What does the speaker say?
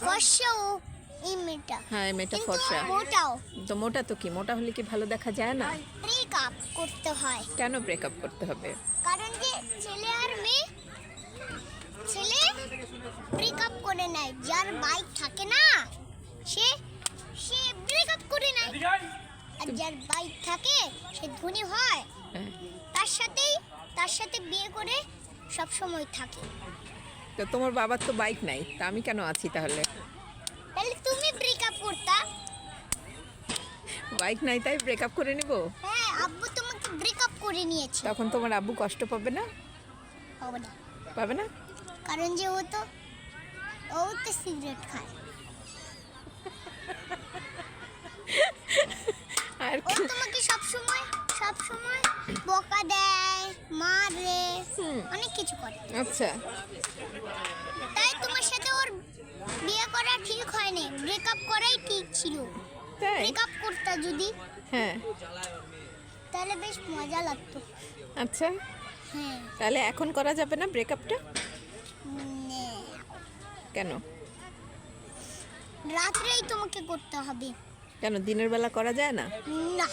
ফর্সাও এই মেয়েটা। হ্যাঁ এই মেয়েটা কিন্তু ফর্সা। মোটাও। তো মোটা তো কি, মোটা হলে কি ভালো দেখা যায় না? ব্রেকআপ করতে হয়। কেন ব্রেকআপ করতে হবে? কারণ যে ছেলে আর মেয়ে, ছেলে ব্রেকআপ করে নেয়, যার বাইক থাকে না সে সে ব্রেকআপ করে নেয়, আর যার বাইক থাকে সে ধনী হয়, হ্যাঁ। তার সাথে বিয়ে করে সব সময় থাকে। তো তোমার বাবার তো বাইক নাই, তা আমি কেন আছি তাহলে? তাহলে তুমি ব্রেকআপ করতা। বাইক নাই তাই ব্রেকআপ করে নিব? হ্যাঁ, আব্বু তোমাকে ব্রেকআপ করে নিয়েছে। তখন তোমার আব্বু কষ্ট পাবে না? হবে না, পাবে না? কারণ যে ও তো সিগারেট খায়। আর ও তোমাকে সব সময় বকা দেয়, মারে, অনেক কিছু করে। আচ্ছা, তাই তোমার সাথে ওর বিয়ে করা ঠিক হয়নি, ব্রেকআপ করাই ঠিক ছিল। তাই? ব্রেকআপ করতে যদি, হ্যাঁ। তাহলে বেশ মজা লাগতো। আচ্ছা, হ্যাঁ। তাহলে এখন করা যাবে না ব্রেকআপটা? নে, কেন? রাত্রেই তোমাকে করতে হবে। কেন দিনের বেলা করা যায় না? না,